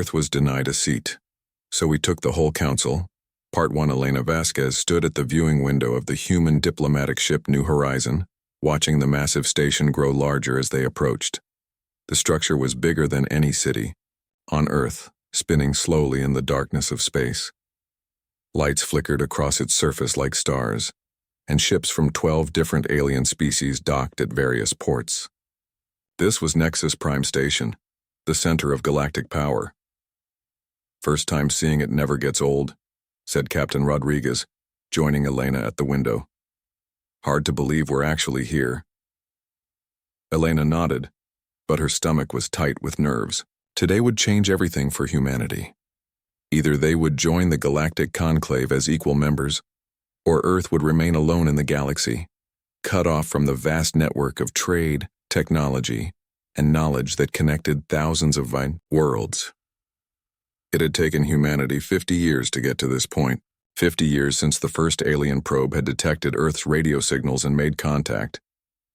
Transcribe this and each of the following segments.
Earth was denied a seat. So we took the whole council. Part 1. Elena Vasquez stood at the viewing window of the human diplomatic ship New Horizon, watching the massive station grow larger as they approached. The structure was bigger than any city, on Earth, spinning slowly in the darkness of space. Lights flickered across its surface like stars, and ships from 12 different alien species docked at various ports. This was Nexus Prime Station, the center of galactic power. "First time seeing it never gets old," said Captain Rodriguez, joining Elena at the window. "Hard to believe we're actually here." Elena nodded, but her stomach was tight with nerves. Today would change everything for humanity. Either they would join the Galactic Conclave as equal members, or Earth would remain alone in the galaxy, cut off from the vast network of trade, technology, and knowledge that connected thousands of worlds. It had taken humanity 50 years to get to this point, 50 years since the first alien probe had detected Earth's radio signals and made contact.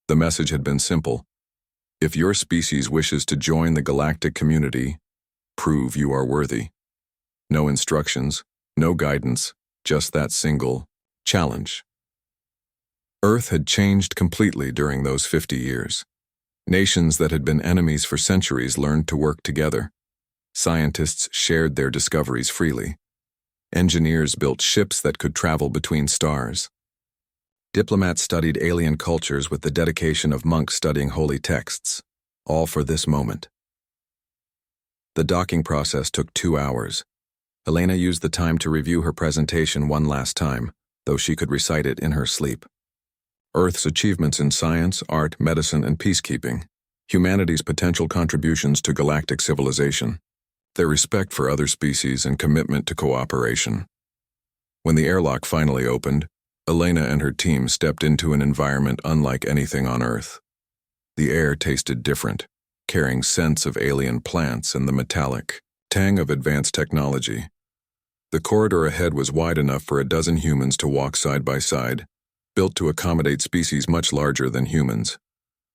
The message had been simple: if your species wishes to join the galactic community, prove you are worthy. No instructions, no guidance, just that single challenge. Earth had changed completely during those 50 years. Nations that had been enemies for centuries learned to work together. Scientists shared their discoveries freely. Engineers built ships that could travel between stars. Diplomats studied alien cultures with the dedication of monks studying holy texts, all for this moment. The docking process took 2 hours. Elena used the time to review her presentation one last time, though she could recite it in her sleep. Earth's achievements in science, art, medicine, and peacekeeping. Humanity's potential contributions to galactic civilization. Their respect for other species and commitment to cooperation. When the airlock finally opened, Elena and her team stepped into an environment unlike anything on Earth. The air tasted different, carrying scents of alien plants and the metallic tang of advanced technology. The corridor ahead was wide enough for a dozen humans to walk side by side, built to accommodate species much larger than humans.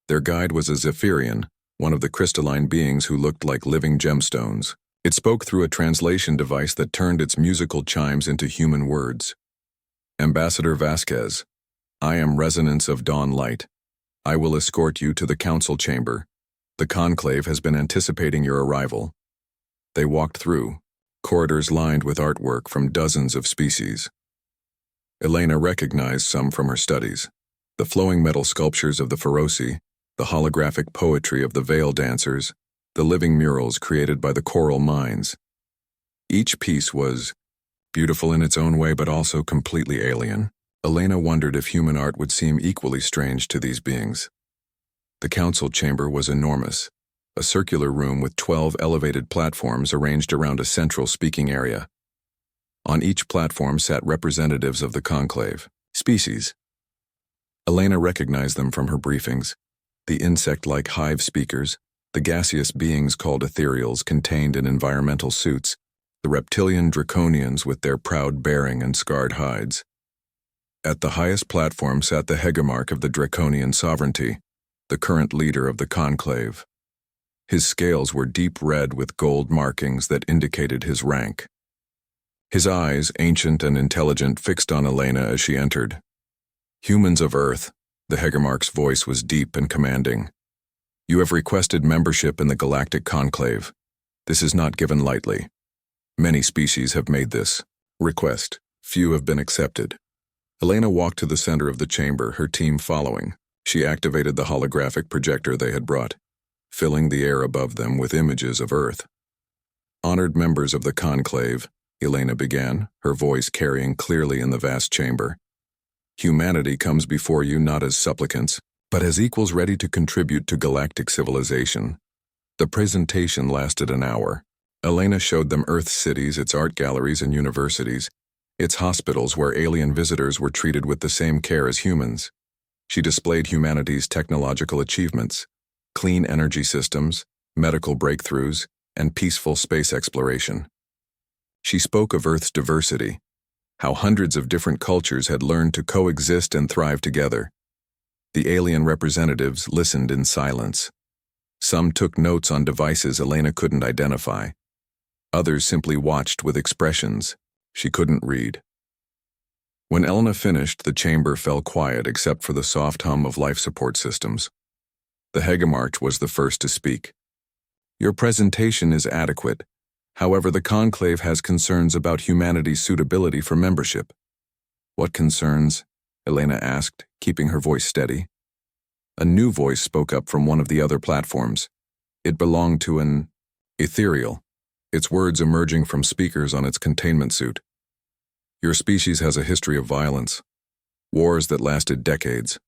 Their guide was a Zephyrian, one of the crystalline beings who looked like living gemstones. It spoke through a translation device that turned its musical chimes into human words. "Ambassador Vasquez, I am Resonance of Dawn Light. I will escort you to the council chamber. The conclave has been anticipating your arrival." They walked through, corridors lined with artwork from dozens of species. Elena recognized some from her studies: the flowing metal sculptures of the Feroci, the holographic poetry of the Veil Dancers, the living murals created by the Coral Mines. Each piece was beautiful in its own way but also completely alien. Elena wondered if human art would seem equally strange to these beings. The council chamber was enormous, a circular room with 12 elevated platforms arranged around a central speaking area. On each platform sat representatives of the conclave species. Elena recognized them from her briefings: the insect-like hive speakers, the gaseous beings called ethereals contained in environmental suits, the reptilian draconians with their proud bearing and scarred hides. At the highest platform sat the hegemarch of the draconian sovereignty, the current leader of the conclave. His scales were deep red with gold markings that indicated his rank. His eyes, ancient and intelligent, fixed on Elena as she entered. "Humans of Earth," the hegemarch's voice was deep and commanding. "You have requested membership in the Galactic Conclave. This is not given lightly. Many species have made this request. Few have been accepted." Elena walked to the center of the chamber, her team following. She activated the holographic projector they had brought, filling the air above them with images of Earth. "Honored members of the conclave," Elena began, her voice carrying clearly in the vast chamber. "Humanity comes before you not as supplicants, but as equals ready to contribute to galactic civilization." The presentation lasted an hour. Elena showed them Earth's cities, its art galleries and universities, its hospitals where alien visitors were treated with the same care as humans. She displayed humanity's technological achievements: clean energy systems, medical breakthroughs, and peaceful space exploration. She spoke of Earth's diversity, how hundreds of different cultures had learned to coexist and thrive together. The alien representatives listened in silence. Some took notes on devices Elena couldn't identify. Others simply watched with expressions she couldn't read. When Elena finished, the chamber fell quiet except for the soft hum of life support systems. The Hegemarch was the first to speak. Your presentation is adequate. However, the Conclave has concerns about humanity's suitability for membership. What concerns? Elena asked, keeping her voice steady. A new voice spoke up from one of the other platforms. It belonged to an ethereal, its words emerging from speakers on its containment suit. Your species has a history of violence, wars that lasted decades,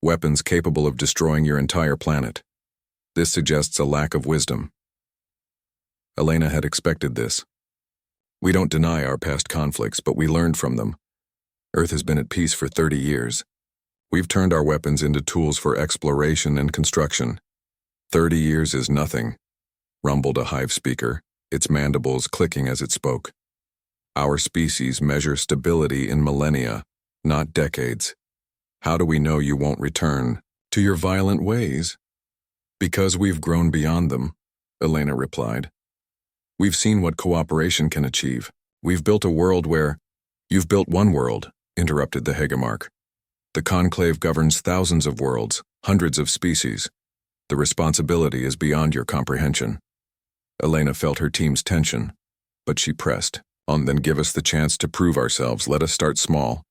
weapons capable of destroying your entire planet. This suggests a lack of wisdom. Elena had expected this. We don't deny our past conflicts, but we learned from them. Earth has been at peace for 30 years. We've turned our weapons into tools for exploration and construction. 30 years is nothing, rumbled a hive speaker, its mandibles clicking as it spoke. Our species measure stability in millennia, not decades. How do we know you won't return to your violent ways? Because we've grown beyond them, Elena replied. We've seen what cooperation can achieve. We've built a world where— You've built one world, interrupted the Hegemarch. The Conclave governs thousands of worlds, hundreds of species. The responsibility is beyond your comprehension. Elena felt her team's tension, but she pressed on. Then give us the chance to prove ourselves. Let us start small.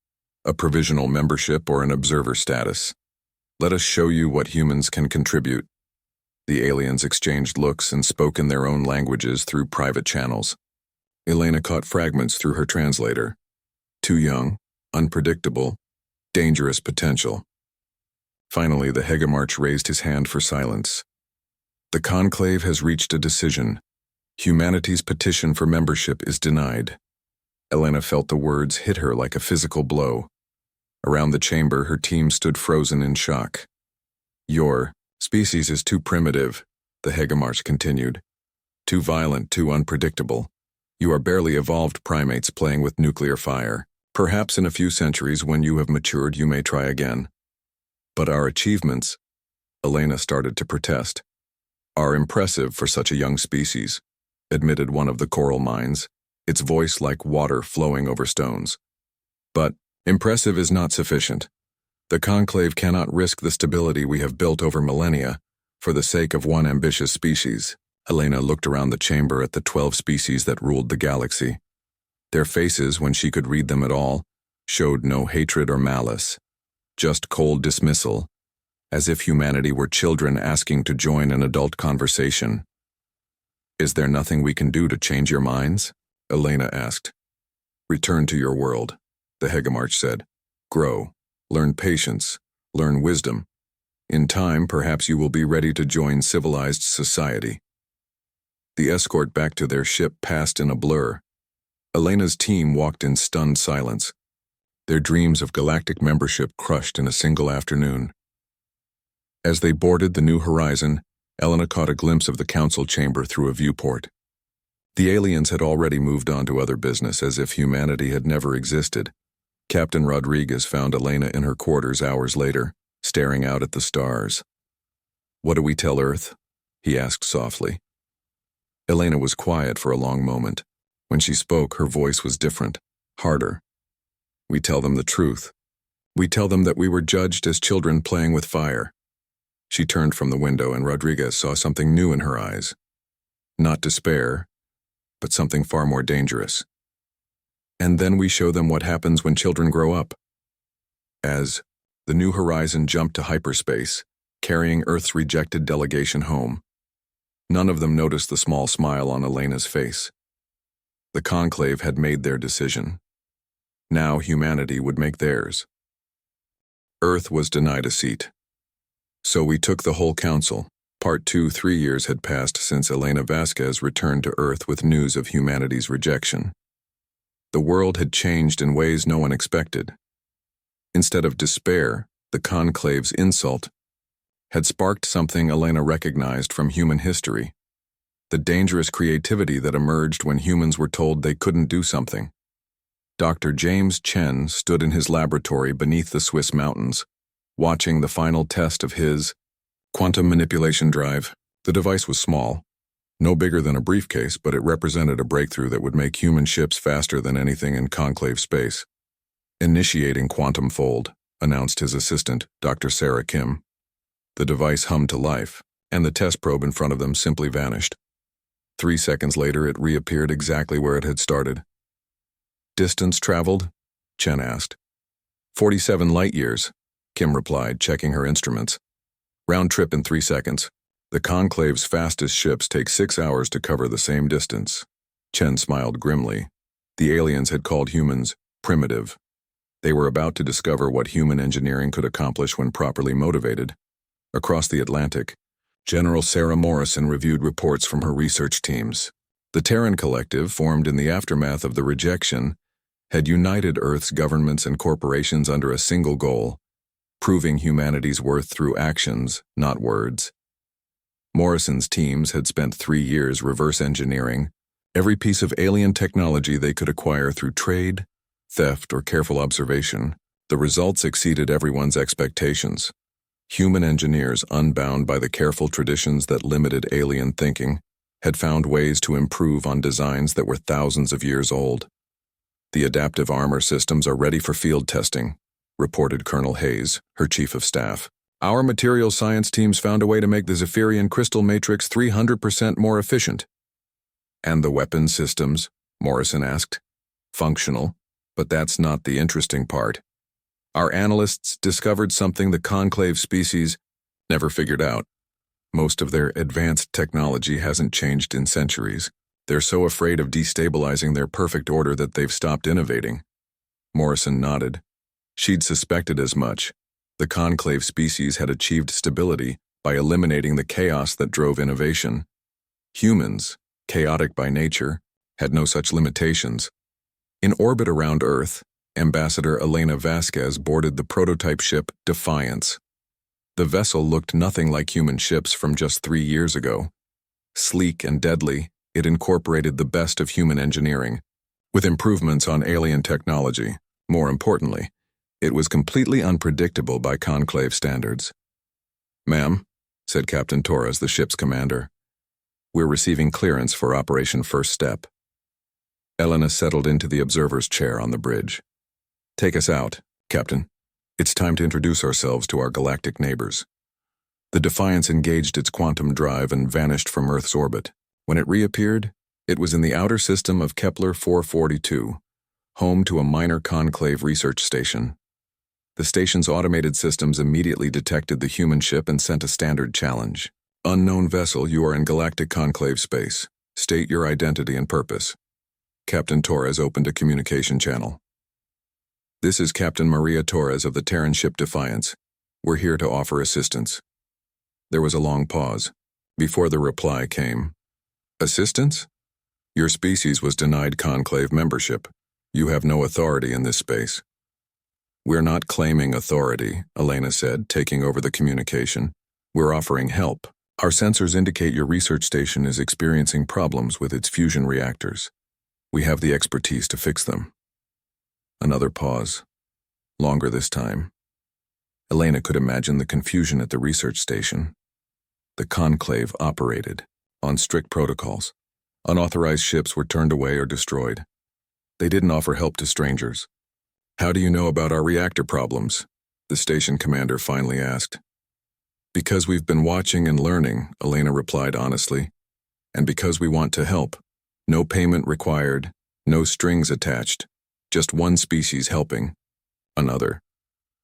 A provisional membership or an observer status. Let us show you what humans can contribute. The aliens exchanged looks and spoke in their own languages through private channels. Elena caught fragments through her translator. Too young, unpredictable, dangerous potential. Finally, the Hegemarch raised his hand for silence. The Conclave has reached a decision. Humanity's petition for membership is denied. Elena felt the words hit her like a physical blow. Around the chamber, her team stood frozen in shock. Your species is too primitive, the Hegemarch continued. Too violent, too unpredictable. You are barely evolved primates playing with nuclear fire. Perhaps in a few centuries, when you have matured, you may try again. But our achievements, Elena started to protest, are impressive for such a young species, admitted one of the coral minds, its voice like water flowing over stones. But impressive is not sufficient. The Conclave cannot risk the stability we have built over millennia for the sake of one ambitious species. Elena looked around the chamber at the 12 species that ruled the galaxy. Their faces, when she could read them at all, showed no hatred or malice, just cold dismissal, as if humanity were children asking to join an adult conversation. Is there nothing we can do to change your minds? Elena asked. Return to your world, the Hegemarch said. Grow, learn patience, learn wisdom. In time, perhaps you will be ready to join civilized society. The escort back to their ship passed in a blur. Elena's team walked in stunned silence, their dreams of galactic membership crushed in a single afternoon. As they boarded the New Horizon, Elena caught a glimpse of the council chamber through a viewport. The aliens had already moved on to other business, as if humanity had never existed. Captain Rodriguez found Elena in her quarters hours later, staring out at the stars. What do we tell Earth? He asked softly. Elena was quiet for a long moment. When she spoke, her voice was different, harder. We tell them the truth. We tell them that we were judged as children playing with fire. She turned from the window, and Rodriguez saw something new in her eyes. Not despair, but something far more dangerous. And then we show them what happens when children grow up. As the New Horizon jumped to hyperspace, carrying Earth's rejected delegation home, none of them noticed the small smile on Elena's face. The Conclave had made their decision. Now humanity would make theirs. Earth was denied a seat. So we took the whole council. Part 2. 3 years had passed since Elena Vasquez returned to Earth with news of humanity's rejection. The world had changed in ways no one expected. Instead of despair, the Conclave's insult had sparked something Elena recognized from human history. The dangerous creativity that emerged when humans were told they couldn't do something. Dr. James Chen stood in his laboratory beneath the Swiss mountains, watching the final test of his quantum manipulation drive. The device was small, No bigger than a briefcase, but it represented a breakthrough that would make human ships faster than anything in conclave space. Initiating quantum fold, announced his assistant, Dr. Sarah Kim. The device hummed to life, and the test probe in front of them simply vanished. 3 seconds later, it reappeared exactly where it had started. Distance traveled? Chen asked. 47 light years, Kim replied, checking her instruments. Round trip in 3 seconds. The conclave's fastest ships take 6 hours to cover the same distance. Chen smiled grimly. The aliens had called humans primitive. They were about to discover what human engineering could accomplish when properly motivated. Across the Atlantic, General Sarah Morrison reviewed reports from her research teams. The Terran Collective, formed in the aftermath of the rejection, had united Earth's governments and corporations under a single goal: proving humanity's worth through actions, not words. Morrison's teams had spent 3 years reverse engineering every piece of alien technology they could acquire through trade, theft, or careful observation. The results exceeded everyone's expectations. Human engineers, unbound by the careful traditions that limited alien thinking, had found ways to improve on designs that were thousands of years old. The adaptive armor systems are ready for field testing, reported Colonel Hayes, her chief of staff. Our material science teams found a way to make the Zephyrian crystal matrix 300% more efficient. And the weapon systems? Morrison asked. Functional, but that's not the interesting part. Our analysts discovered something the conclave species never figured out. Most of their advanced technology hasn't changed in centuries. They're so afraid of destabilizing their perfect order that they've stopped innovating. Morrison nodded. She'd suspected as much. The conclave species had achieved stability by eliminating the chaos that drove innovation. Humans, chaotic by nature, had no such limitations. In orbit around Earth, Ambassador Elena Vasquez boarded the prototype ship Defiance. The vessel looked nothing like human ships from just 3 years ago. Sleek and deadly, it incorporated the best of human engineering, with improvements on alien technology. More importantly, it was completely unpredictable by conclave standards. "Ma'am," said Captain Torres, the ship's commander, "we're receiving clearance for Operation First Step." Elena settled into the observer's chair on the bridge. "Take us out, Captain. It's time to introduce ourselves to our galactic neighbors." The Defiance engaged its quantum drive and vanished from Earth's orbit. When it reappeared, it was in the outer system of Kepler 442, home to a minor conclave research station. The station's automated systems immediately detected the human ship and sent a standard challenge. "Unknown vessel, you are in galactic conclave space. State your identity and purpose." Captain Torres opened a communication channel. "This is Captain Maria Torres of the Terran ship Defiance. We're here to offer assistance." There was a long pause before the reply came. "Assistance? Your species was denied conclave membership. You have no authority in this space." "We're not claiming authority," Elena said, taking over the communication. "We're offering help. Our sensors indicate your research station is experiencing problems with its fusion reactors. We have the expertise to fix them." Another pause. Longer this time. Elena could imagine the confusion at the research station. The conclave operated on strict protocols. Unauthorized ships were turned away or destroyed. They didn't offer help to strangers. "How do you know about our reactor problems?" the station commander finally asked. "Because we've been watching and learning," Elena replied honestly. "And because we want to help. No payment required, no strings attached. Just one species helping another."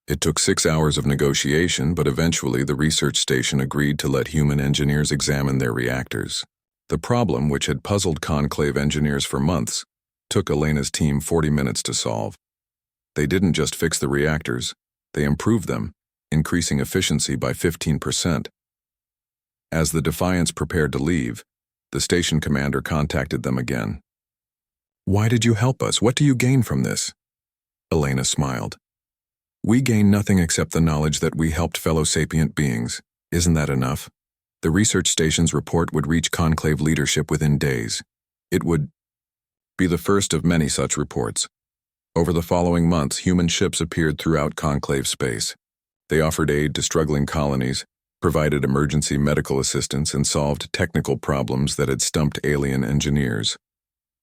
It took 6 hours of negotiation, but eventually the research station agreed to let human engineers examine their reactors. The problem, which had puzzled conclave engineers for months, took Elena's team 40 minutes to solve. They didn't just fix the reactors, they improved them, increasing efficiency by 15%. As the Defiance prepared to leave, the station commander contacted them again. "Why did you help us? What do you gain from this?" Elena smiled. "We gain nothing except the knowledge that we helped fellow sapient beings. Isn't that enough?" The research station's report would reach conclave leadership within days. It would be the first of many such reports. Over the following months, human ships appeared throughout conclave space. They offered aid to struggling colonies, provided emergency medical assistance, and solved technical problems that had stumped alien engineers.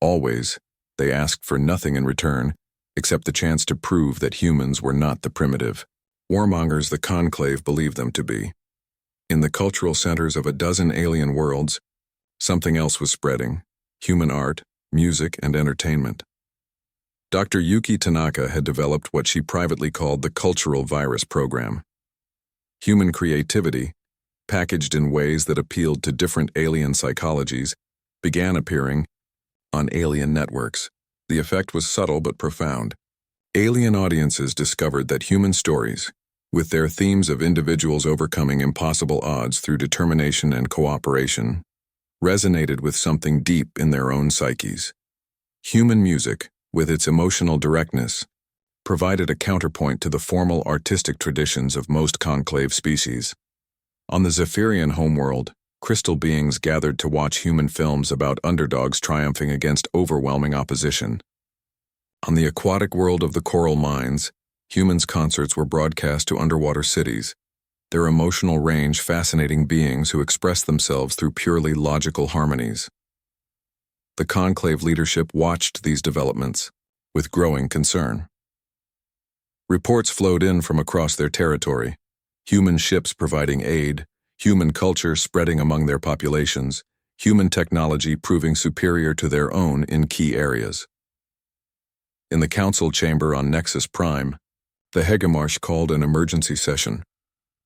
Always, they asked for nothing in return, except the chance to prove that humans were not the primitive warmongers the Conclave believed them to be. In the cultural centers of a dozen alien worlds, something else was spreading: human art, music, and entertainment. Dr. Yuki Tanaka had developed what she privately called the Cultural Virus Program. Human creativity, packaged in ways that appealed to different alien psychologies, began appearing on alien networks. The effect was subtle but profound. Alien audiences discovered that human stories, with their themes of individuals overcoming impossible odds through determination and cooperation, resonated with something deep in their own psyches. Human music, with its emotional directness, provided a counterpoint to the formal artistic traditions of most conclave species. On the Zephyrian homeworld, crystal beings gathered to watch human films about underdogs triumphing against overwhelming opposition. On the aquatic world of the coral mines, humans' concerts were broadcast to underwater cities, their emotional range fascinating beings who expressed themselves through purely logical harmonies. The conclave leadership watched these developments with growing concern. Reports flowed in from across their territory, human ships providing aid, human culture spreading among their populations, human technology proving superior to their own in key areas. In the council chamber on Nexus Prime, the Hegemarch called an emergency session.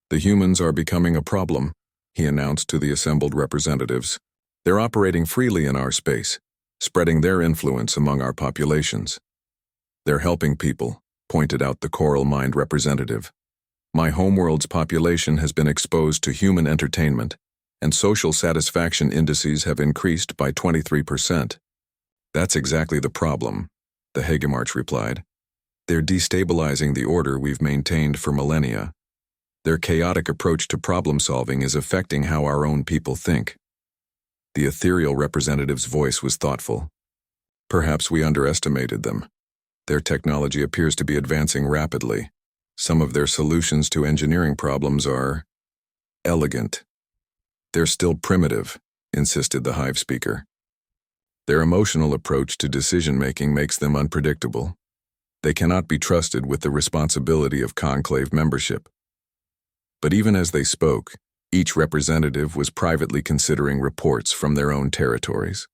"The humans are becoming a problem," he announced to the assembled representatives. "They're operating freely in our space, spreading their influence among our populations. They're helping people," pointed out the Coral Mind representative. "My homeworld's population has been exposed to human entertainment, and social satisfaction indices have increased by 23%. "That's exactly the problem," the Hegemarch replied. "They're destabilizing the order we've maintained for millennia. Their chaotic approach to problem-solving is affecting how our own people think." The ethereal representative's voice was thoughtful. "Perhaps we underestimated them. Their technology appears to be advancing rapidly. Some of their solutions to engineering problems are elegant." "They're still primitive," insisted the Hive speaker. "Their emotional approach to decision-making makes them unpredictable. They cannot be trusted with the responsibility of conclave membership." But even as they spoke, each representative was privately considering reports from their own territories.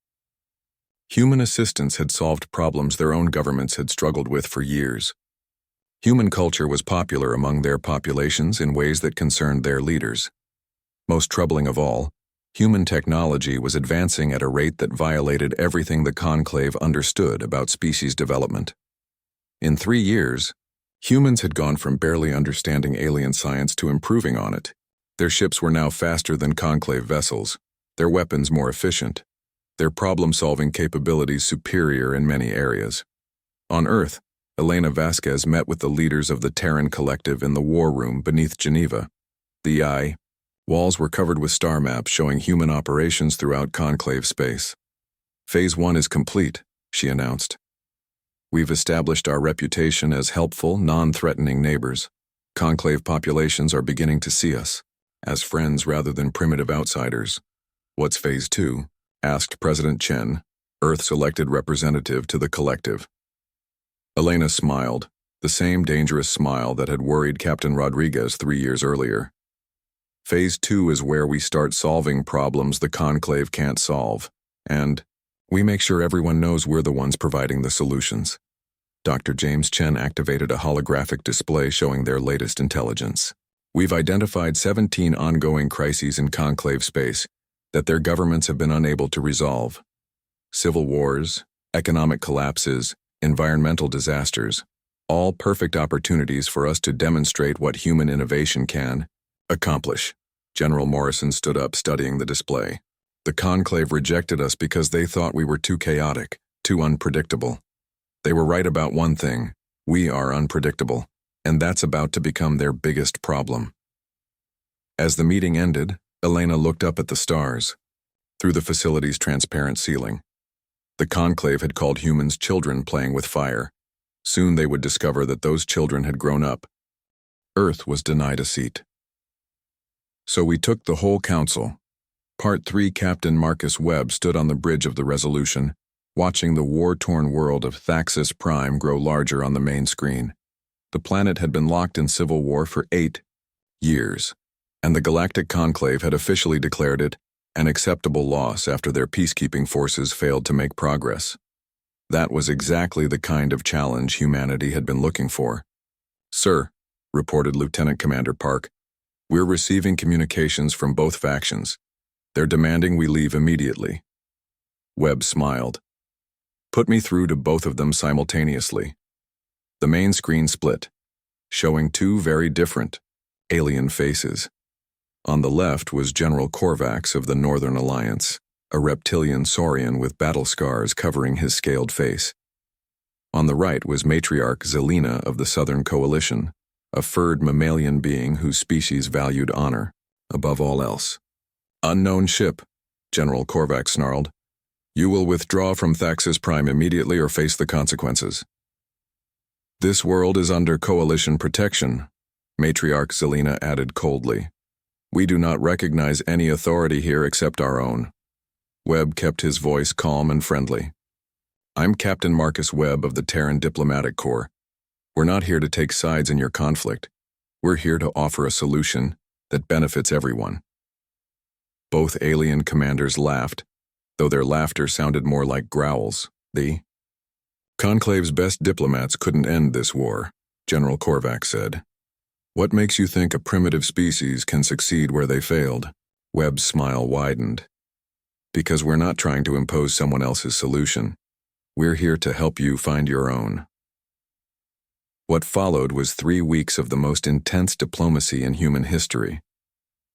Human assistance had solved problems their own governments had struggled with for years. Human culture was popular among their populations in ways that concerned their leaders. Most troubling of all, human technology was advancing at a rate that violated everything the conclave understood about species development. In 3 years, humans had gone from barely understanding alien science to improving on it. Their ships were now faster than conclave vessels, their weapons more efficient, their problem-solving capabilities superior in many areas. On Earth, Elena Vasquez met with the leaders of the Terran Collective in the war room beneath Geneva. The walls were covered with star maps showing human operations throughout conclave space. "Phase 1 is complete," she announced. "We've established our reputation as helpful, non-threatening neighbors. Conclave populations are beginning to see us as friends rather than primitive outsiders." "What's Phase 2? Asked President Chen, Earth's elected representative to the collective. Elena smiled, the same dangerous smile that had worried Captain Rodriguez 3 years earlier. "Phase 2 is where we start solving problems the conclave can't solve, and we make sure everyone knows we're the ones providing the solutions." Dr. James Chen activated a holographic display showing their latest intelligence. "We've identified 17 ongoing crises in conclave space that their governments have been unable to resolve. Civil wars, economic collapses, environmental disasters, all perfect opportunities for us to demonstrate what human innovation can accomplish." General Morrison stood up, studying the display. "The conclave rejected us because they thought we were too chaotic, too unpredictable. They were right about one thing: we are unpredictable, and that's about to become their biggest problem." As the meeting ended, Elena looked up at the stars, through the facility's transparent ceiling. The conclave had called humans children playing with fire. Soon they would discover that those children had grown up. Earth was denied a seat. So we took the whole council. Part 3. Captain Marcus Webb stood on the bridge of the Resolution, watching the war-torn world of Thaxis Prime grow larger on the main screen. The planet had been locked in civil war for 8 years, and the Galactic Conclave had officially declared it an acceptable loss after their peacekeeping forces failed to make progress. That was exactly the kind of challenge humanity had been looking for. "Sir," reported Lieutenant Commander Park, "we're receiving communications from both factions. They're demanding we leave immediately." Webb smiled. "Put me through to both of them simultaneously." The main screen split, showing 2 very different, alien faces. On the left was General Korvax of the Northern Alliance, a reptilian saurian with battle scars covering his scaled face. On the right was Matriarch Zelina of the Southern Coalition, a furred mammalian being whose species valued honor above all else. "Unknown ship," General Korvax snarled. "You will withdraw from Thaxis Prime immediately or face the consequences." "This world is under Coalition protection," Matriarch Zelina added coldly. "We do not recognize any authority here except our own." Webb kept his voice calm and friendly. "I'm Captain Marcus Webb of the Terran Diplomatic Corps. We're not here to take sides in your conflict. We're here to offer a solution that benefits everyone." Both alien commanders laughed, though their laughter sounded more like growls. "The Conclave's best diplomats couldn't end this war," General Korvax said. "What makes you think a primitive species can succeed where they failed?" Webb's smile widened. "Because we're not trying to impose someone else's solution. We're here to help you find your own." What followed was 3 weeks of the most intense diplomacy in human history.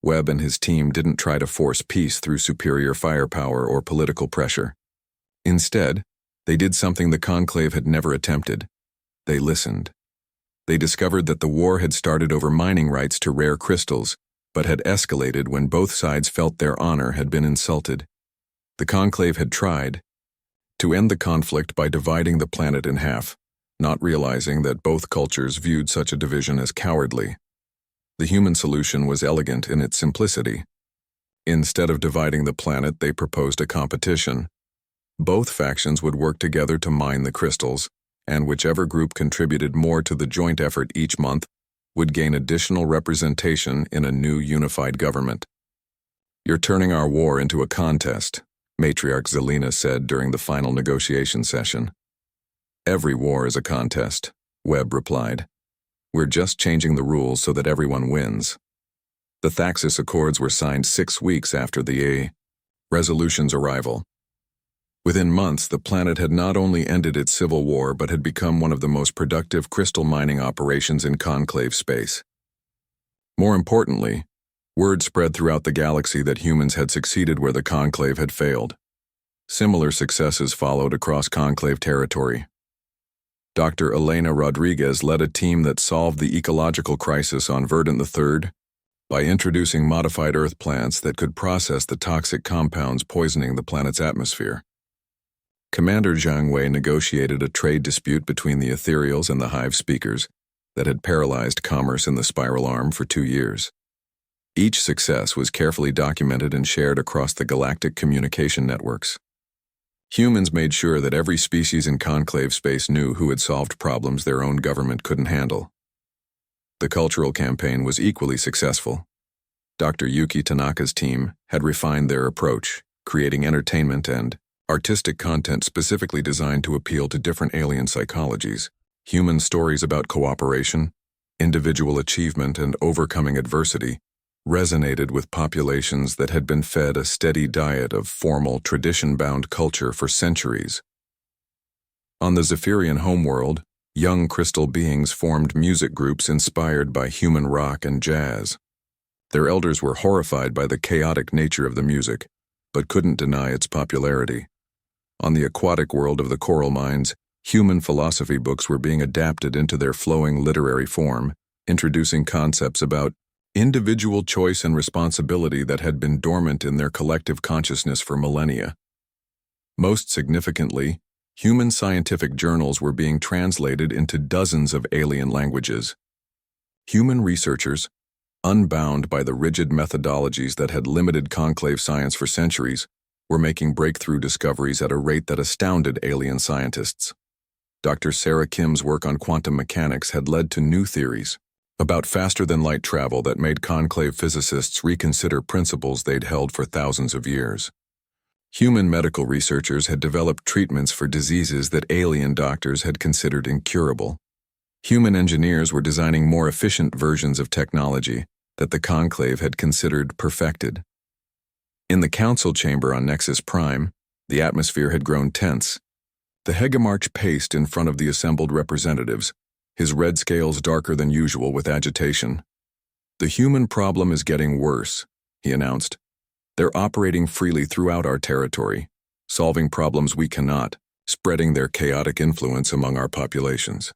Webb and his team didn't try to force peace through superior firepower or political pressure. Instead, they did something the Conclave had never attempted. They listened. They discovered that the war had started over mining rights to rare crystals, but had escalated when both sides felt their honor had been insulted. The Conclave had tried to end the conflict by dividing the planet in half, not realizing that both cultures viewed such a division as cowardly. The human solution was elegant in its simplicity. Instead of dividing the planet, they proposed a competition. Both factions would work together to mine the crystals, and whichever group contributed more to the joint effort each month would gain additional representation in a new unified government. "You're turning our war into a contest," Matriarch Zelina said during the final negotiation session. "Every war is a contest," Webb replied. "We're just changing the rules so that everyone wins." The Thaxis Accords were signed 6 weeks after the Resolution's arrival. Within months, the planet had not only ended its civil war but had become one of the most productive crystal mining operations in Conclave space. More importantly, word spread throughout the galaxy that humans had succeeded where the Conclave had failed. Similar successes followed across Conclave territory. Dr. Elena Rodriguez led a team that solved the ecological crisis on Verdant III by introducing modified Earth plants that could process the toxic compounds poisoning the planet's atmosphere. Commander Zhang Wei negotiated a trade dispute between the Ethereals and the Hive Speakers that had paralyzed commerce in the Spiral Arm for 2 years. Each success was carefully documented and shared across the galactic communication networks. Humans made sure that every species in Conclave space knew who had solved problems their own government couldn't handle. The cultural campaign was equally successful. Dr. Yuki Tanaka's team had refined their approach, creating entertainment and artistic content specifically designed to appeal to different alien psychologies. Human stories about cooperation, individual achievement, and overcoming adversity resonated with populations that had been fed a steady diet of formal, tradition-bound culture for centuries. On the Zephyrian homeworld, young crystal beings formed music groups inspired by human rock and jazz. Their elders were horrified by the chaotic nature of the music, but couldn't deny its popularity. On the aquatic world of the coral mines, human philosophy books were being adapted into their flowing literary form, introducing concepts about individual choice and responsibility that had been dormant in their collective consciousness for millennia. Most significantly, human scientific journals were being translated into dozens of alien languages. Human researchers, unbound by the rigid methodologies that had limited conclave science for centuries, were making breakthrough discoveries at a rate that astounded alien scientists. Dr. Sarah Kim's work on quantum mechanics had led to new theories about faster-than-light travel that made conclave physicists reconsider principles they'd held for thousands of years. Human medical researchers had developed treatments for diseases that alien doctors had considered incurable. Human engineers were designing more efficient versions of technology that the conclave had considered perfected. In the council chamber on Nexus Prime, the atmosphere had grown tense. The Hegemarch paced in front of the assembled representatives, his red scales darker than usual with agitation. "The human problem is getting worse," he announced. "They're operating freely throughout our territory, solving problems we cannot, spreading their chaotic influence among our populations.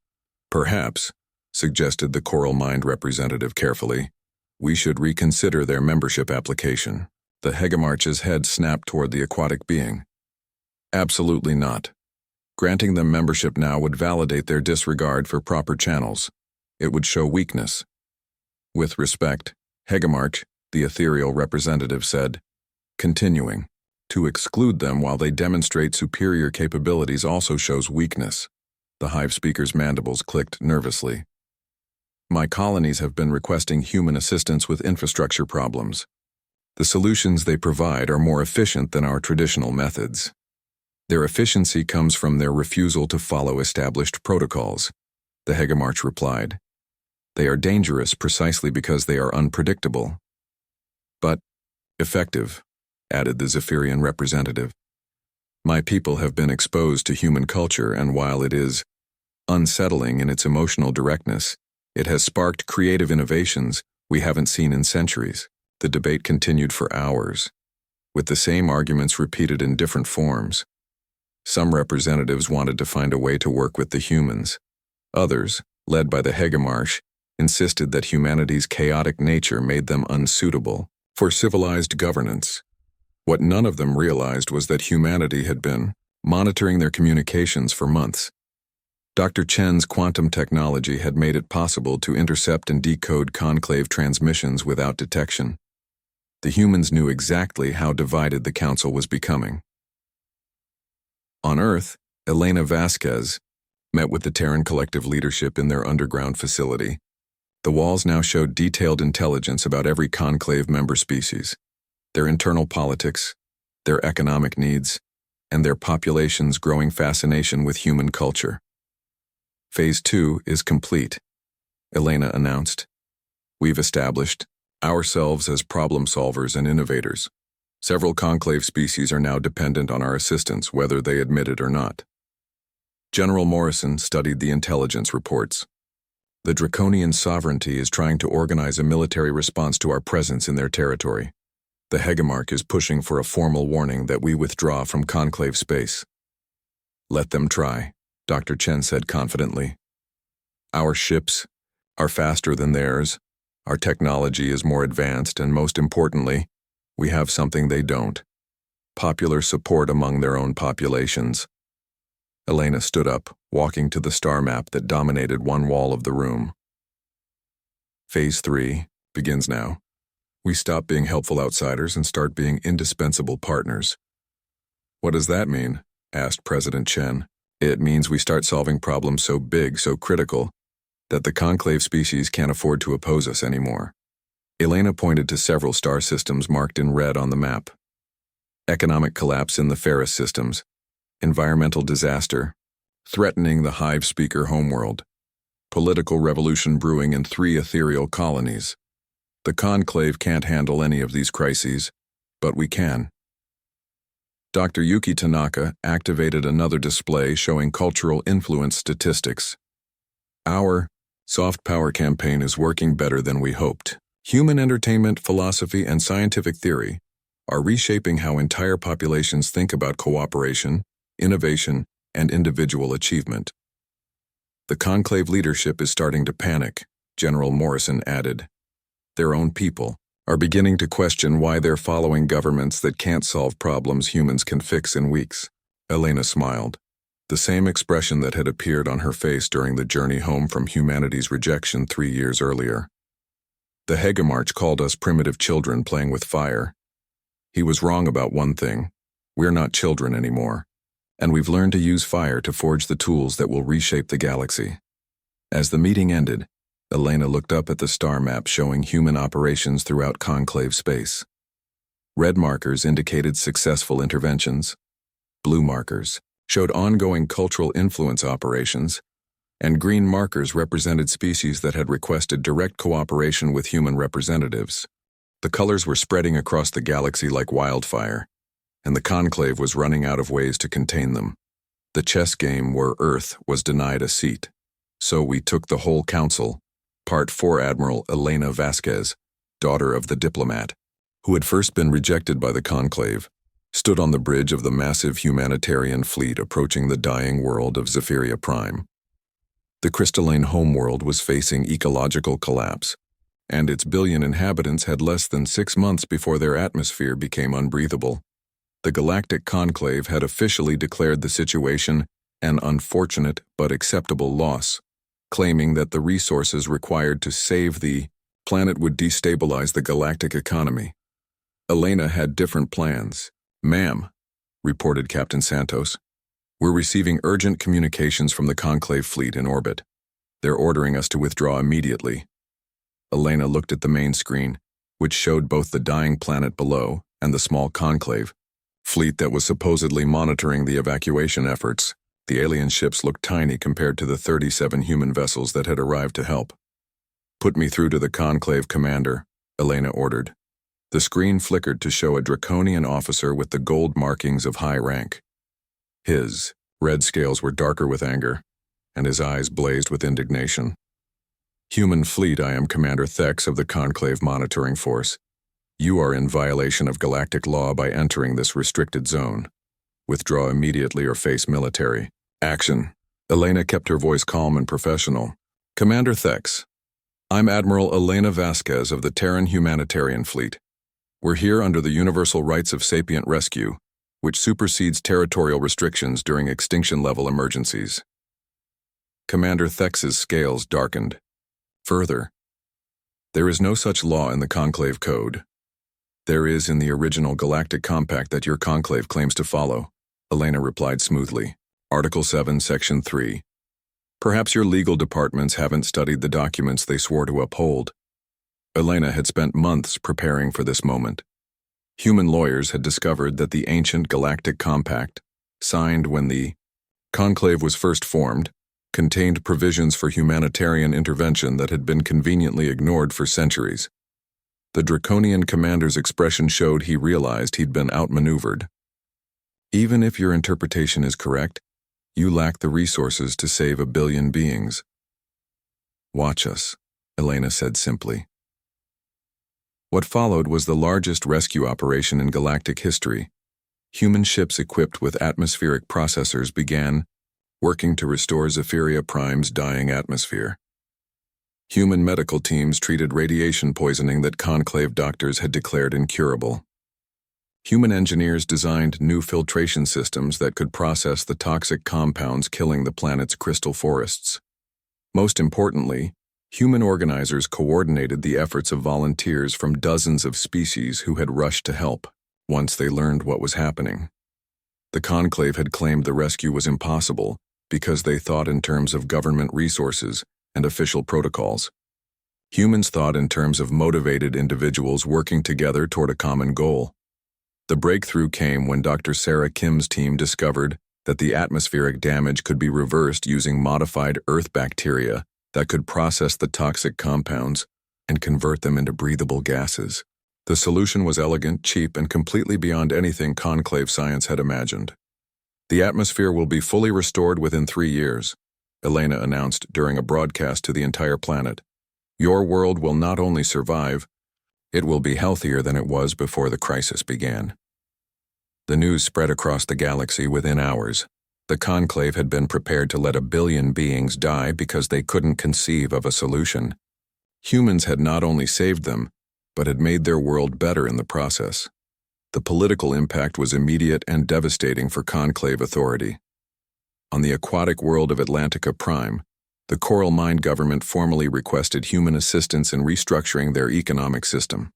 Perhaps," suggested the Coral Mind representative carefully, "we should reconsider their membership application." The Hegemarch's head snapped toward the aquatic being. "Absolutely not. Granting them membership now would validate their disregard for proper channels. It would show weakness." "With respect, Hegemarch," the ethereal representative said, continuing, "to exclude them while they demonstrate superior capabilities also shows weakness." The hive speaker's mandibles clicked nervously. "My colonies have been requesting human assistance with infrastructure problems. The solutions they provide are more efficient than our traditional methods. Their efficiency comes from their refusal to follow established protocols," the Hegemarch replied. "They are dangerous precisely because they are unpredictable." "But effective," added the Zephyrian representative. "My people have been exposed to human culture, and while it is unsettling in its emotional directness, it has sparked creative innovations we haven't seen in centuries." The debate continued for hours, with the same arguments repeated in different forms. Some representatives wanted to find a way to work with the humans. Others, led by the Hegemarch, insisted that humanity's chaotic nature made them unsuitable for civilized governance. What none of them realized was that humanity had been monitoring their communications for months. Dr. Chen's quantum technology had made it possible to intercept and decode conclave transmissions without detection. The humans knew exactly how divided the council was becoming. On Earth, Elena Vasquez met with the Terran collective leadership in their underground facility. The walls now showed detailed intelligence about every conclave member species, their internal politics, their economic needs, and their population's growing fascination with human culture. "Phase 2 is complete," Elena announced. "We've established ourselves as problem solvers and innovators. Several conclave species are now dependent on our assistance, whether they admit it or not." General Morrison studied the intelligence reports. "The draconian sovereignty is trying to organize a military response to our presence in their territory. The Hegemarch is pushing for a formal warning that we withdraw from conclave space." "Let them try," Dr. Chen said confidently. "Our ships are faster than theirs. Our technology is more advanced, and most importantly, we have something they don't: popular support among their own populations." Elena stood up, walking to the star map that dominated one wall of the room. "Phase 3 begins now. We stop being helpful outsiders and start being indispensable partners." "What does that mean?" asked President Chen. "It means we start solving problems so big, so critical, that the conclave species can't afford to oppose us anymore." Elena pointed to several star systems marked in red on the map. Economic collapse in the Ferris systems, environmental disaster, threatening the hive speaker homeworld, political revolution brewing in 3 ethereal colonies. The conclave can't handle any of these crises, but we can. Dr. Yuki Tanaka activated another display showing cultural influence statistics. "Our soft power campaign is working better than we hoped. Human entertainment, philosophy, and scientific theory are reshaping how entire populations think about cooperation, innovation, and individual achievement." "The conclave leadership is starting to panic," General Morrison added. "Their own people are beginning to question why they're following governments that can't solve problems humans can fix in weeks." Elena smiled, the same expression that had appeared on her face during the journey home from humanity's rejection 3 years earlier. The Hegemarch called us primitive children playing with fire. He was wrong about one thing. We're not children anymore, and we've learned to use fire to forge the tools that will reshape the galaxy. As the meeting ended, Elena looked up at the star map showing human operations throughout conclave space. Red markers indicated successful interventions. Blue markers showed ongoing cultural influence operations, and green markers represented species that had requested direct cooperation with human representatives. The colors were spreading across the galaxy like wildfire, and the conclave was running out of ways to contain them. The chess game where Earth was denied a seat. So we took the whole council, Part 4 Admiral Elena Vasquez, daughter of the diplomat, who had first been rejected by the conclave, stood on the bridge of the massive humanitarian fleet approaching the dying world of Zephyria Prime. The crystalline homeworld was facing ecological collapse, and its billion inhabitants had less than 6 months before their atmosphere became unbreathable. The Galactic Conclave had officially declared the situation an unfortunate but acceptable loss, claiming that the resources required to save the planet would destabilize the galactic economy. Elena had different plans. "Ma'am," reported Captain Santos, "we're receiving urgent communications from the Conclave fleet in orbit. They're ordering us to withdraw immediately." Elena looked at the main screen, which showed both the dying planet below and the small Conclave fleet that was supposedly monitoring the evacuation efforts. The alien ships looked tiny compared to the 37 human vessels that had arrived to help. "Put me through to the Conclave commander," Elena ordered. The screen flickered to show a draconian officer with the gold markings of high rank. His red scales were darker with anger, and his eyes blazed with indignation. "Human fleet, I am Commander Thex of the Conclave Monitoring Force. You are in violation of galactic law by entering this restricted zone. Withdraw immediately or face military action." Elena kept her voice calm and professional. "Commander Thex, I'm Admiral Elena Vasquez of the Terran Humanitarian Fleet. We're here under the universal rights of sapient rescue, which supersedes territorial restrictions during extinction-level emergencies." Commander Thex's scales darkened. Further, "There is no such law in the Conclave Code. There is in the original Galactic Compact that your Conclave claims to follow," Elena replied smoothly. "Article 7, Section 3. Perhaps your legal departments haven't studied the documents they swore to uphold." Elena had spent months preparing for this moment. Human lawyers had discovered that the ancient Galactic Compact, signed when the Conclave was first formed, contained provisions for humanitarian intervention that had been conveniently ignored for centuries. The draconian commander's expression showed he realized he'd been outmaneuvered. "Even if your interpretation is correct, you lack the resources to save a billion beings." "Watch us," Elena said simply. What followed was the largest rescue operation in galactic history. Human ships equipped with atmospheric processors began working to restore Zephyria Prime's dying atmosphere. Human medical teams treated radiation poisoning that Conclave doctors had declared incurable. Human engineers designed new filtration systems that could process the toxic compounds killing the planet's crystal forests. Most importantly, human organizers coordinated the efforts of volunteers from dozens of species who had rushed to help once they learned what was happening. The Conclave had claimed the rescue was impossible because they thought in terms of government resources and official protocols. Humans thought in terms of motivated individuals working together toward a common goal. The breakthrough came when Dr. Sarah Kim's team discovered that the atmospheric damage could be reversed using modified Earth bacteria that could process the toxic compounds and convert them into breathable gases. The solution was elegant, cheap, and completely beyond anything Conclave science had imagined. "The atmosphere will be fully restored within 3 years," Elena announced during a broadcast to the entire planet. "Your world will not only survive, it will be healthier than it was before the crisis began." The news spread across the galaxy within hours. The Conclave had been prepared to let a billion beings die because they couldn't conceive of a solution. Humans had not only saved them, but had made their world better in the process. The political impact was immediate and devastating for Conclave authority. On the aquatic world of Atlantica Prime, The Coral Mine government formally requested human assistance in restructuring their economic system.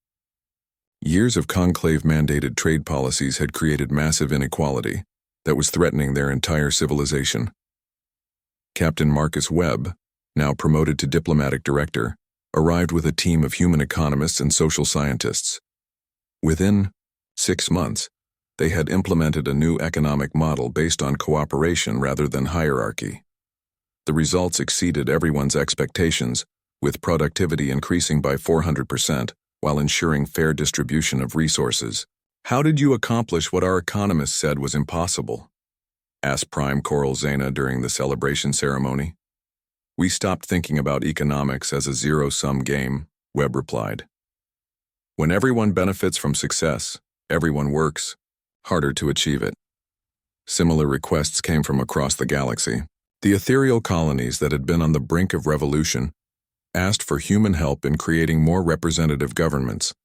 Years of conclave-mandated trade policies had created massive inequality that was threatening their entire civilization. Captain Marcus Webb, now promoted to diplomatic director, arrived with a team of human economists and social scientists. Within 6 months, they had implemented a new economic model based on cooperation rather than hierarchy. The results exceeded everyone's expectations, with productivity increasing by 400%, while ensuring fair distribution of resources. "How did you accomplish what our economists said was impossible?" asked Prime Coral Zena during the celebration ceremony. "We stopped thinking about economics as a zero-sum game," Webb replied. "When everyone benefits from success, everyone works harder to achieve it." Similar requests came from across the galaxy. The ethereal colonies that had been on the brink of revolution asked for human help in creating more representative governments.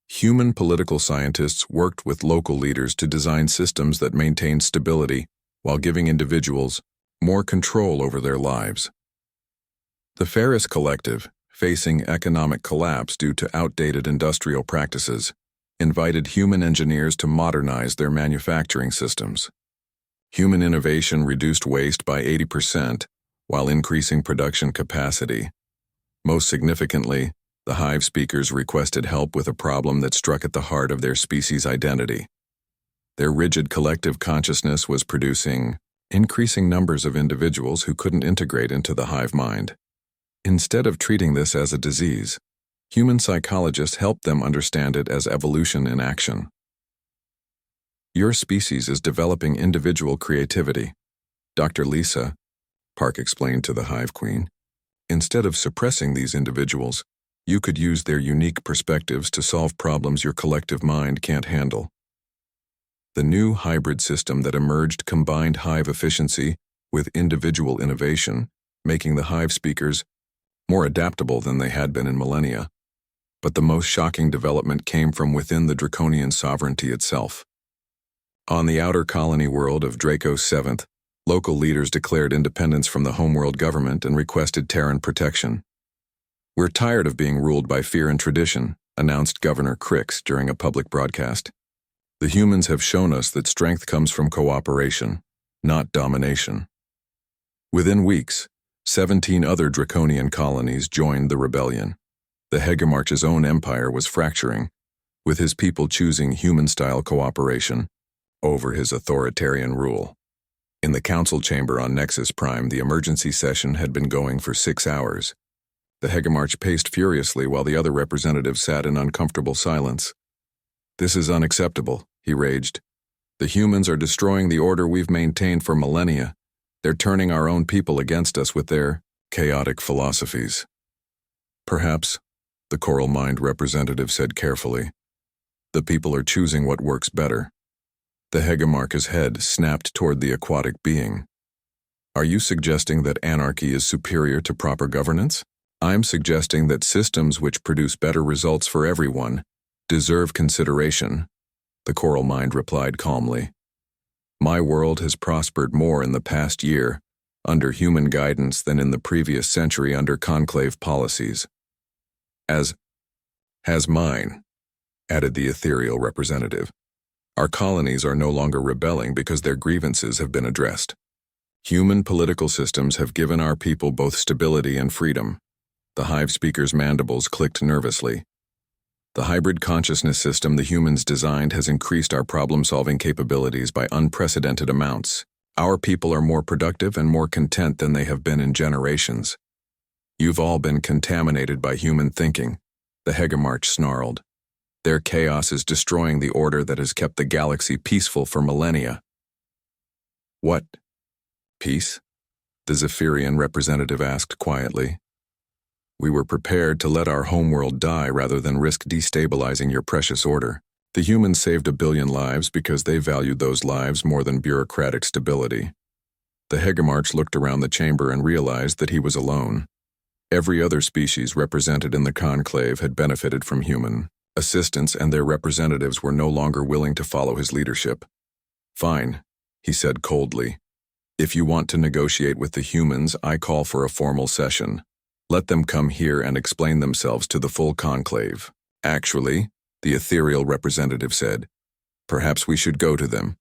Human political scientists worked with local leaders to design systems that maintained stability while giving individuals more control over their lives. The Ferris Collective, facing economic collapse due to outdated industrial practices, invited human engineers to modernize their manufacturing systems. Human innovation reduced waste by 80% while increasing production capacity. Most significantly, the Hive speakers requested help with a problem that struck at the heart of their species' identity. Their rigid collective consciousness was producing increasing numbers of individuals who couldn't integrate into the hive mind. Instead of treating this as a disease, human psychologists helped them understand it as evolution in action. "Your species is developing individual creativity," Dr. Lisa Park explained to the Hive Queen. "Instead of suppressing these individuals, you could use their unique perspectives to solve problems your collective mind can't handle." The new hybrid system that emerged combined hive efficiency with individual innovation, making the Hive speakers more adaptable than they had been in millennia. But the most shocking development came from within the draconian sovereignty itself. On the outer colony world of Draco 7th, local leaders declared independence from the homeworld government and requested Terran protection. "We're tired of being ruled by fear and tradition," announced Governor Crix during a public broadcast. "The humans have shown us that strength comes from cooperation, not domination." Within weeks, 17 other draconian colonies joined the rebellion. The Hegemarch's own empire was fracturing, with his people choosing human-style cooperation over his authoritarian rule. In the council chamber on Nexus Prime, the emergency session had been going for 6 hours. The Hegemarch paced furiously while the other representatives sat in uncomfortable silence. "This is unacceptable," he raged. "The humans are destroying the order we've maintained for millennia. They're turning our own people against us with their chaotic philosophies." "Perhaps," the Coral Mind representative said carefully, "the people are choosing what works better." The Hegemarch's head snapped toward the aquatic being. "Are you suggesting that anarchy is superior to proper governance? I'm suggesting that systems which produce better results for everyone deserve consideration," the Coral Mind replied calmly. "My world has prospered more in the past year under human guidance than in the previous century under conclave policies. As has mine," added the ethereal representative. "Our colonies are no longer rebelling because their grievances have been addressed. Human political systems have given our people both stability and freedom." The Hive speaker's mandibles clicked nervously. "The hybrid consciousness system the humans designed has increased our problem-solving capabilities by unprecedented amounts. Our people are more productive and more content than they have been in generations." "You've all been contaminated by human thinking," the Hegemarch snarled. "Their chaos is destroying the order that has kept the galaxy peaceful for millennia." "What? Peace?" the Zephyrian representative asked quietly. "We were prepared to let our homeworld die rather than risk destabilizing your precious order. The humans saved 1 billion lives because they valued those lives more than bureaucratic stability." The Hegemarch looked around the chamber and realized that he was alone. Every other species represented in the conclave had benefited from human assistance, and their representatives were no longer willing to follow his leadership. "Fine," he said coldly. If you want to negotiate with the humans, I call for a formal session. Let them come here and explain themselves to the full conclave. Actually, the ethereal representative said, perhaps we should go to them.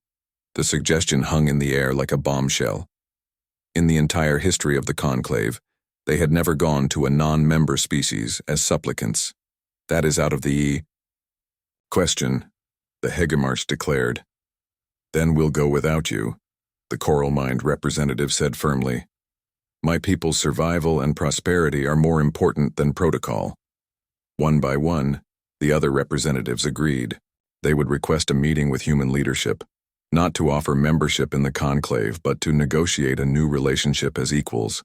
The suggestion hung in the air like a bombshell. In the entire history of the conclave, they had never gone to a non-member species as supplicants. That is out of the question, the Hegemarch declared. Then we'll go without you, the Coral Mind representative said firmly. My people's survival and prosperity are more important than protocol. One by one, the other representatives agreed. They would request a meeting with human leadership, not to offer membership in the conclave, but to negotiate a new relationship as equals.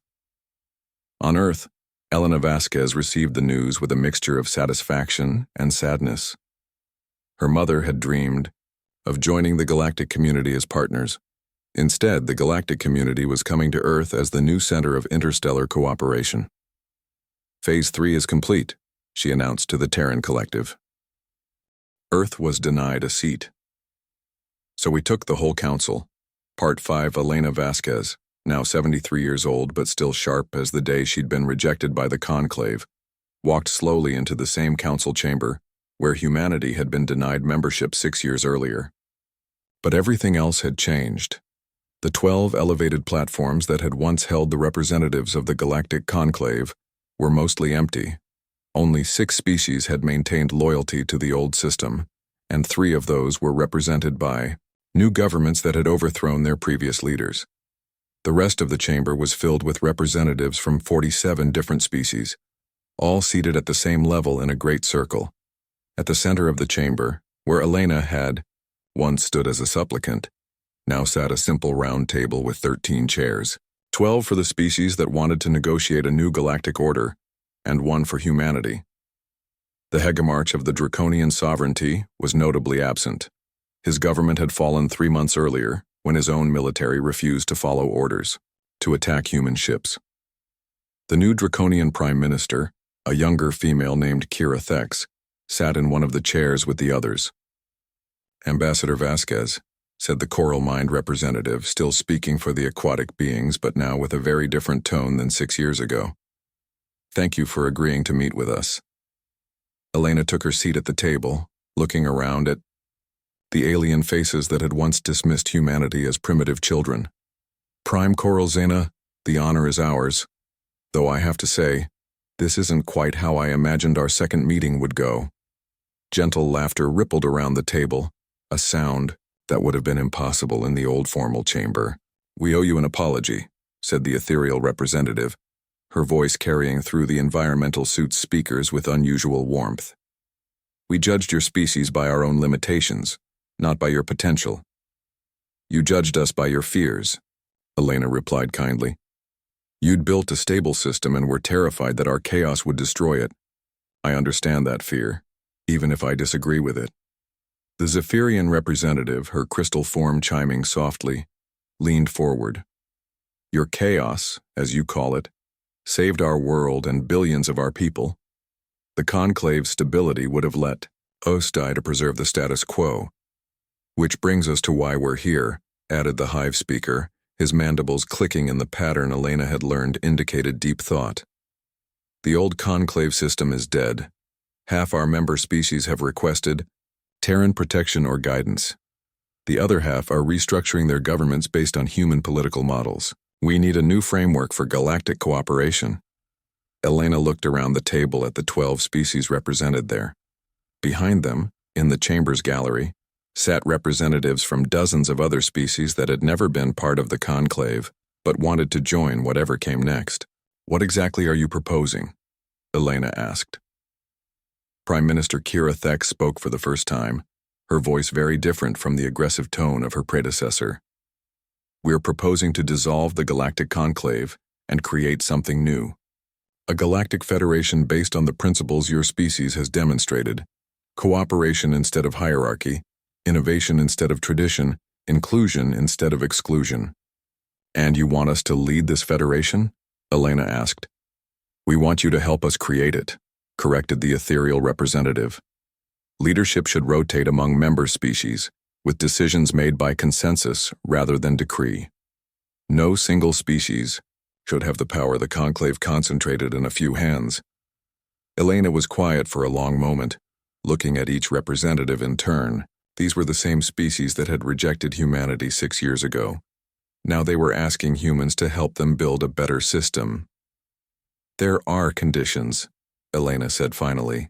On Earth, Elena Vasquez received the news with a mixture of satisfaction and sadness. Her mother had dreamed of joining the galactic community as partners. Instead, the galactic community was coming to Earth as the new center of interstellar cooperation. Phase 3 is complete, she announced to the Terran Collective. Earth was denied a seat. So we took the whole council. Part 5, Elena Vasquez, now 73 years old but still sharp as the day she'd been rejected by the conclave, walked slowly into the same council chamber where humanity had been denied membership 6 years earlier. But everything else had changed. The 12 elevated platforms that had once held the representatives of the galactic conclave were mostly empty. Only 6 species had maintained loyalty to the old system, and 3 of those were represented by new governments that had overthrown their previous leaders. The rest of the chamber was filled with representatives from 47 different species, all seated at the same level in a great circle. At the center of the chamber, where Elena had once stood as a supplicant, now sat a simple round table with 13 chairs, 12 for the species that wanted to negotiate a new galactic order, and 1 for humanity. The Hegemarch of the Draconian sovereignty was notably absent. His government had fallen 3 months earlier, when his own military refused to follow orders to attack human ships. The new Draconian Prime Minister, a younger female named Kira Thex, sat in one of the chairs with the others. Ambassador Vasquez, said the Coral Mind representative, still speaking for the aquatic beings but now with a very different tone than 6 years ago. Thank you for agreeing to meet with us. Elena took her seat at the table, looking around at the alien faces that had once dismissed humanity as primitive children. Prime Coral Zena, the honor is ours, though I have to say, this isn't quite how I imagined our second meeting would go. Gentle laughter rippled around the table, a sound that would have been impossible in the old formal chamber. We owe you an apology, said the ethereal representative, her voice carrying through the environmental suit's speakers with unusual warmth. We judged your species by our own limitations, not by your potential. You judged us by your fears, Elena replied kindly. You'd built a stable system and were terrified that our chaos would destroy it. I understand that fear, even if I disagree with it. The Zephyrian representative, her crystal form chiming softly, leaned forward. Your chaos, as you call it, saved our world and billions of our people. The conclave's stability would have let us die to preserve the status quo. Which brings us to why we're here, added the hive speaker, his mandibles clicking in the pattern Elena had learned indicated deep thought. The old conclave system is dead. Half our member species have requested Terran protection or guidance. The other half are restructuring their governments based on human political models. We need a new framework for galactic cooperation. Elena looked around the table at the 12 species represented there. Behind them, in the chamber's gallery, sat representatives from dozens of other species that had never been part of the conclave, but wanted to join whatever came next. What exactly are you proposing? Elena asked. Prime Minister Kira Thex spoke for the first time, her voice very different from the aggressive tone of her predecessor. We're proposing to dissolve the Galactic Conclave and create something new. A galactic federation based on the principles your species has demonstrated. Cooperation instead of hierarchy, innovation instead of tradition, inclusion instead of exclusion. And you want us to lead this federation? Elena asked. We want you to help us create it, corrected the ethereal representative. Leadership should rotate among member species, with decisions made by consensus rather than decree. No single species should have the power the conclave concentrated in a few hands. Elena was quiet for a long moment, looking at each representative in turn. These were the same species that had rejected humanity 6 years ago. Now they were asking humans to help them build a better system. There are conditions, Elena said finally.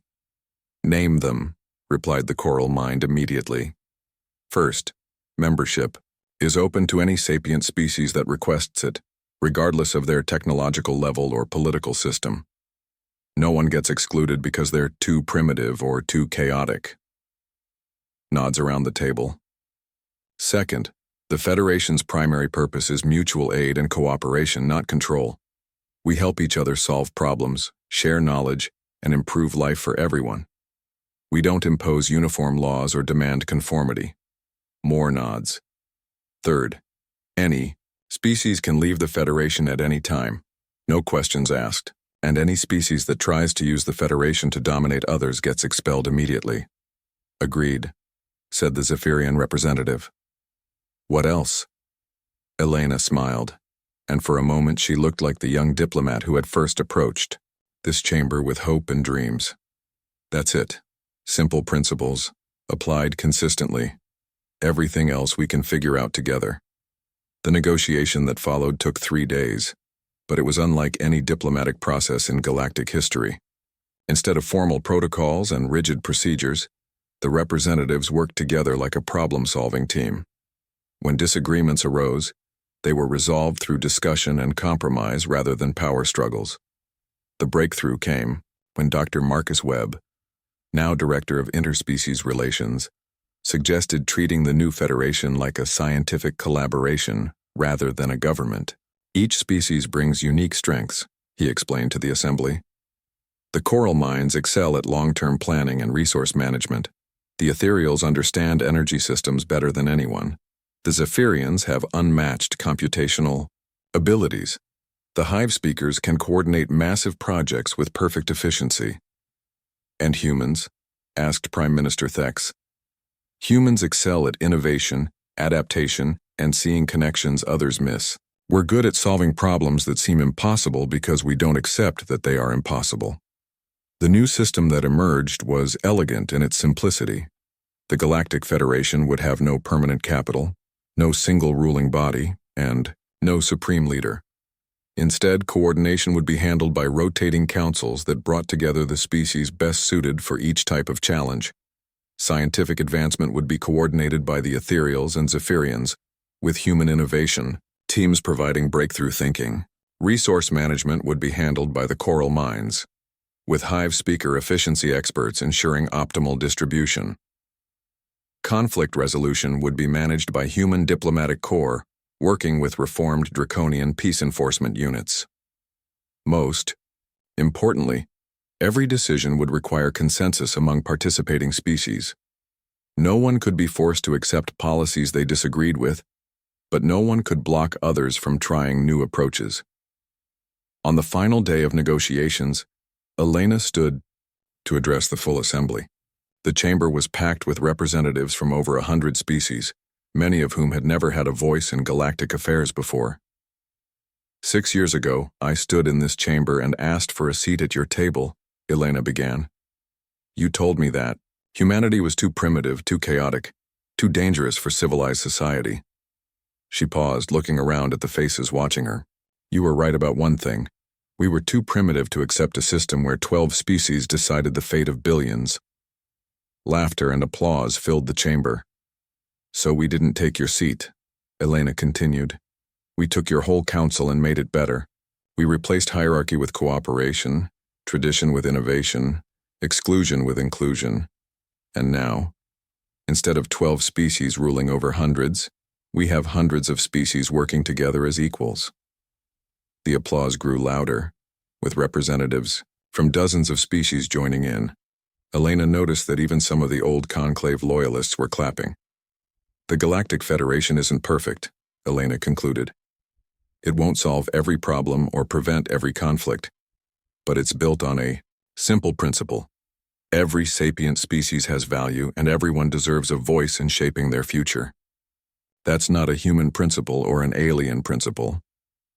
Name them, replied the coral mind immediately. First, membership is open to any sapient species that requests it, regardless of their technological level or political system. No one gets excluded because they're too primitive or too chaotic. Nods around the table. Second, the Federation's primary purpose is mutual aid and cooperation, not control. We help each other solve problems, share knowledge, and improve life for everyone. We don't impose uniform laws or demand conformity. More nods. Third, any species can leave the Federation at any time, no questions asked, and any species that tries to use the Federation to dominate others gets expelled immediately. Agreed, said the Zephyrian representative. What else? Elena smiled, and for a moment she looked like the young diplomat who had first approached this chamber with hope and dreams. That's it. Simple principles, applied consistently. Everything else we can figure out together. The negotiation that followed took 3 days, but it was unlike any diplomatic process in galactic history. Instead of formal protocols and rigid procedures, the representatives worked together like a problem-solving team. When disagreements arose, they were resolved through discussion and compromise rather than power struggles. The breakthrough came when Dr. Marcus Webb, now Director of Interspecies Relations, suggested treating the new Federation like a scientific collaboration rather than a government. Each species brings unique strengths, he explained to the assembly. The coral minds excel at long-term planning and resource management. The ethereals understand energy systems better than anyone. The Zephyrians have unmatched computational abilities. The hive speakers can coordinate massive projects with perfect efficiency. And humans? Asked Prime Minister Thex. Humans excel at innovation, adaptation, and seeing connections others miss. We're good at solving problems that seem impossible because we don't accept that they are impossible. The new system that emerged was elegant in its simplicity. The Galactic Federation would have no permanent capital, no single ruling body, and no supreme leader. Instead, coordination would be handled by rotating councils that brought together the species best suited for each type of challenge. Scientific advancement would be coordinated by the Ethereals and Zephyrians, with human innovation, teams providing breakthrough thinking. Resource management would be handled by the coral minds, with hive speaker efficiency experts ensuring optimal distribution. Conflict resolution would be managed by human diplomatic corps, working with reformed draconian peace enforcement units. Most importantly, every decision would require consensus among participating species. No one could be forced to accept policies they disagreed with, but no one could block others from trying new approaches. On the final day of negotiations, Elena stood to address the full assembly. The chamber was packed with representatives from over 100 species, many of whom had never had a voice in galactic affairs before. 6 years ago, I stood in this chamber and asked for a seat at your table, Elena began. You told me that humanity was too primitive, too chaotic, too dangerous for civilized society. She paused, looking around at the faces watching her. You were right about one thing. We were too primitive to accept a system where 12 species decided the fate of billions. Laughter and applause filled the chamber. So we didn't take your seat, Elena continued. We took your whole council and made it better. We replaced hierarchy with cooperation, tradition with innovation, exclusion with inclusion. And now, instead of 12 species ruling over hundreds, we have hundreds of species working together as equals. The applause grew louder, with representatives from dozens of species joining in. Elena noticed that even some of the old conclave loyalists were clapping. The Galactic Federation isn't perfect, Elena concluded. It won't solve every problem or prevent every conflict, but it's built on a simple principle. Every sapient species has value and everyone deserves a voice in shaping their future. That's not a human principle or an alien principle.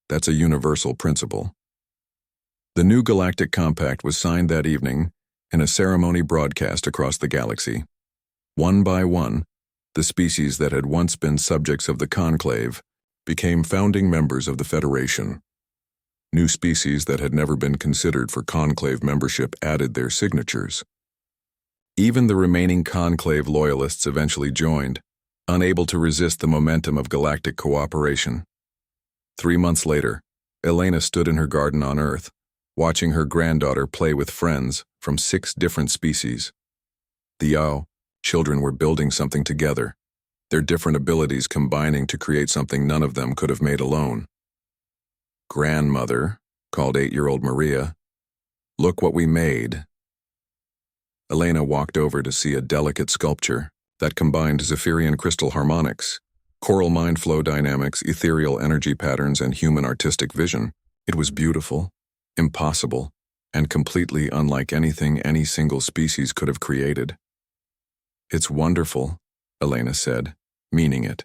That's a universal principle. The new Galactic Compact was signed that evening in a ceremony broadcast across the galaxy. One by one, the species that had once been subjects of the Conclave became founding members of the Federation. New species that had never been considered for Conclave membership added their signatures. Even the remaining Conclave loyalists eventually joined, unable to resist the momentum of galactic cooperation. 3 months later, Elena stood in her garden on Earth, watching her granddaughter play with friends from 6 different species. The Yao children were building something together, their different abilities combining to create something none of them could have made alone. "Grandmother," called 8-year-old Maria, "look what we made." Elena walked over to see a delicate sculpture that combined Zephyrian crystal harmonics, choral mind flow dynamics, ethereal energy patterns, and human artistic vision. It was beautiful, impossible, and completely unlike anything any single species could have created. "It's wonderful," Elena said, meaning it.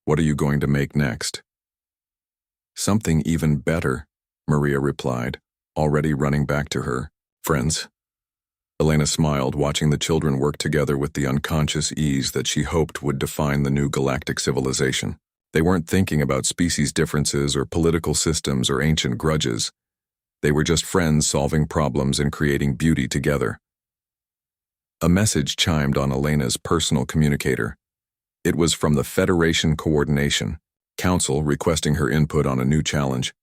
"What are you going to make next?" "Something even better," Maria replied, already running back to her friends. Elena smiled, watching the children work together with the unconscious ease that she hoped would define the new galactic civilization. They weren't thinking about species differences or political systems or ancient grudges. They were just friends solving problems and creating beauty together. A message chimed on Elena's personal communicator. It was from the Federation Coordination Council requesting her input on a new challenge.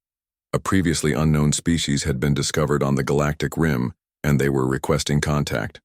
A previously unknown species had been discovered on the galactic rim, and they were requesting contact.